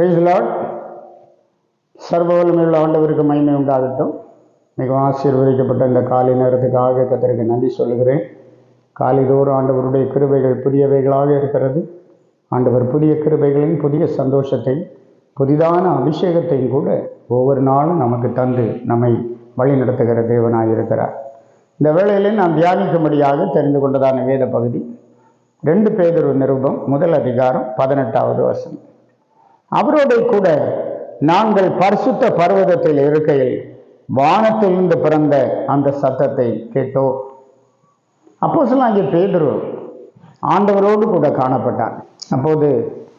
Price Lord. சர்வ வல்லமையுள்ள ஆண்டவருக்கு மகிமை உண்டாகட்டும். மிகவும் ஆசீர்வதிக்கப்பட்ட இந்த காலை நேரத்துக்காக கர்த்தருக்கு நன்றி சொல்லுகிறேன். காலைதோறும் ஆண்டவருடைய கிருபைகள் புதியவைகளாக இருக்கிறது. ஆண்டவர் புதிய கிருபைகளையும் புதிய சந்தோஷத்தையும் புதிதான அபிஷேகத்தையும் கூட ஒவ்வொரு நாளும் நமக்கு தந்து நம்மை வழி நடத்துகிற தேவனாக இருக்கிறார். இந்த வேளையிலே நாம் தியானிக்கும்படியாக தெரிந்து கொண்டதான வேத பகுதி 2 பேதுரு நிருபம் 1 அதிகாரம் 18வது வசனம். அவரோடு கூட நாங்கள் பரிசுத்த பர்வதத்தில் இருக்கையில் வானத்திலிருந்து பிறந்த அந்த சத்தத்தை கேட்டோம். அப்போஸ்தலனாகிய பேதுரு ஆண்டவரோடு கூட காணப்பட்டான். அப்போது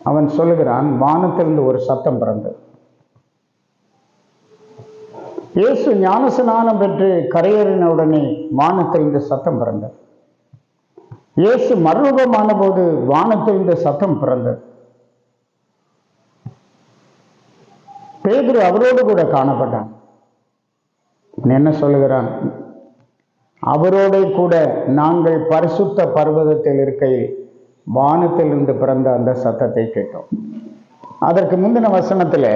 அவன் சொல்லுகிறான், வானத்திலிருந்து ஒரு சத்தம் பிறந்தது. இயேசு ஞானஸ்நானம் பெற்று கரையேறின உடனே வானத்திலிருந்து சத்தம் பிறந்தது. இயேசு மறுரூபமான போது வானத்திலிருந்து சத்தம் பிறந்தது. பேதுரு அவரோடு கூட காணப்பட்டான். என்ன சொல்லுகிறான்? அவரோடு கூட நாங்கள் பரிசுத்த பர்வதத்தில் இருக்கையில் வானத்திலிருந்து பிறந்த அந்த சத்தத்தை கேட்டோம். அதற்கு முந்தின வசனத்தில்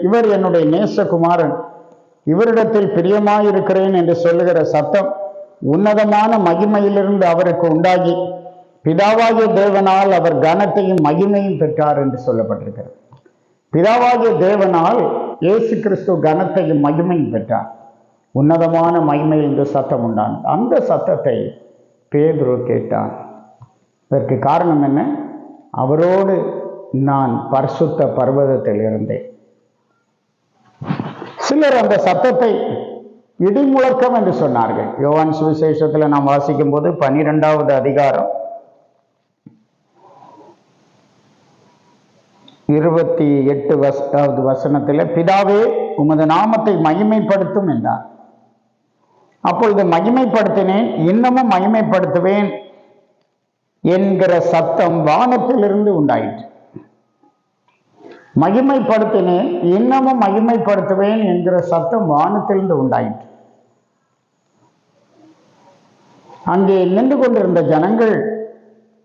இவர் என்னுடைய நேசகுமாரன், இவரிடத்தில் பிரியமாயிருக்கிறேன் என்று சொல்லுகிற சத்தம் உன்னதமான மகிமையிலிருந்து அவருக்கு உண்டாகி பிதாவாகிய தேவனால் அவர் கனத்தையும் மகிமையும் பெற்றார் என்று சொல்லப்பட்டிருக்கிறது. பிதாவாகிய தேவனால் இயேசு கிறிஸ்து கனத்தையும் மகிமையும் பெற்றார். உன்னதமான மகிமையில் இந்த சத்தம் உண்டானது. அந்த சத்தத்தை பேதுரு கேட்டான். இதற்கு காரணம் என்ன? அவரோடு நான் பரிசுத்த பர்வதத்தில் இருந்தேன். சிலர் அந்த சத்தத்தை இடிமுழக்கம் என்று சொன்னார்கள். யோவான் சுவிசேஷத்தில் நாம் வாசிக்கும் போது 12வது அதிகாரம் 28வது வசனத்தில் பிதாவே உமது நாமத்தை மகிமைப்படுத்தும் என்றார். அப்பொழுது மகிமைப்படுத்தினேன், இன்னமும் மகிமைப்படுத்துவேன் என்கிற சத்தம் வானத்திலிருந்து உண்டாயிற்று. மகிமைப்படுத்தினேன், இன்னமும் மகிமைப்படுத்துவேன் என்கிற சத்தம் வானத்திலிருந்து உண்டாயிற்று. அங்கே நின்று கொண்டிருந்த ஜனங்கள்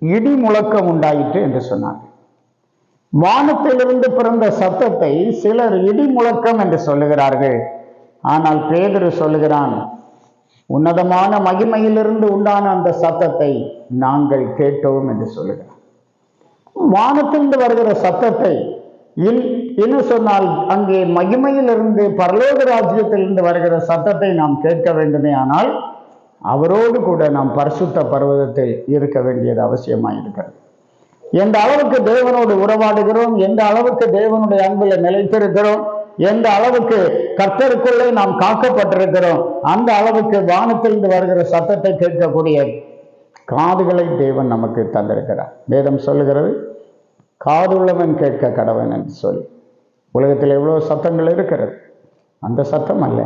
இடி முழக்கம் உண்டாயிற்று என்று சொன்னார்கள். வானத்திலிருந்து பிறந்த சத்தத்தை சிலர் இடி முழக்கம் என்று சொல்லுகிறார்கள். ஆனால் பேதுரு சொல்லுகிறான், உன்னதமான மகிமையிலிருந்து உண்டான அந்த சத்தத்தை நாங்கள் கேட்டோம் என்று சொல்லுகிறார். வானத்திலிருந்து வருகிற சத்தத்தை இன்னும் சொன்னால் அங்கே மகிமையிலிருந்து பரலோக ராஜ்யத்திலிருந்து வருகிற சத்தத்தை நாம் கேட்க வேண்டுமே. ஆனால் அவரோடு கூட நாம் பரிசுத்த பர்வதத்தில் இருக்க வேண்டியது அவசியமாயிருக்கிறது. எந்த அளவுக்கு தேவனோடு உறவாடுகிறோம், எந்த அளவுக்கு தேவனுடைய அன்பில் நிலைத்திருக்கிறோம், எந்த அளவுக்கு கர்த்தருக்குள்ளே நாம் காக்கப்பட்டிருக்கிறோம், அந்த அளவுக்கு வானத்திலிருந்து வருகிற சத்தத்தை கேட்கக்கூடிய காதுகளை தேவன் நமக்கு தந்திருக்கிறார். வேதம் சொல்லுகிறது, காதுள்ளவன் கேட்க கடவன் என்று சொல்லி. உலகத்தில் எவ்வளோ சத்தங்கள் இருக்கிறது, அந்த சத்தம் அல்ல,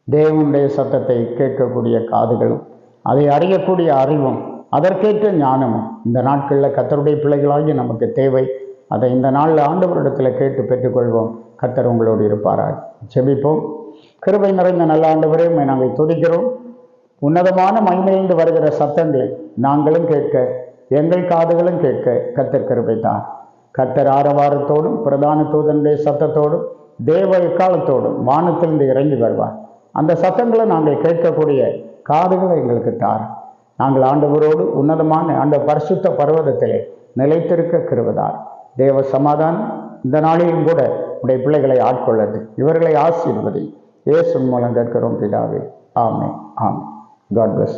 தேவனுடைய சத்தத்தை கேட்கக்கூடிய காதுகளும் அதை அறியக்கூடிய அறிவும் அதற்கேற்ற ஞானமும் இந்த நாட்களில் கர்த்தருடைய பிள்ளைகளாகி நமக்கு தேவை. அதை இந்த நாளில் ஆண்டவரிடத்தில் கேட்டு பெற்றுக்கொள்வோம். கர்த்தர் உங்களோடு இருப்பாராக. ஜெபிப்போம். கிருபை நிறைந்த நல்ல ஆண்டவரே, நாங்கள் துதிக்கிறோம். உன்னதமான மகிமையிலிருந்து வருகிற சத்தங்களை நாங்களும் கேட்க, எங்கள் காதுகளும் கேட்க கர்த்தர் கிருபை தான். கர்த்தர் ஆரவாரத்தோடும் பிரதான தூதனுடைய சத்தத்தோடும் தேவ எக்காலத்தோடும் வானத்திலிருந்து இறங்கி வருவார். அந்த சத்தங்களை நாங்கள் கேட்கக்கூடிய காதுகளை எங்களுக்கு தார். நாங்கள் ஆண்டவரோடு உன்னதமான அந்த பரிசுத்த பர்வதத்திலே நிலைத்திருக்க கிருபைதார். தேவ சமாதானம் இந்த நாளிலும் கூட உடைய பிள்ளைகளை ஆட்கொள்ளது. இவர்களை ஆசீர்வதி. இயேசு மூலம் கேட்கிறோம் பிதாவே. ஆமென். ஆமென். God plus.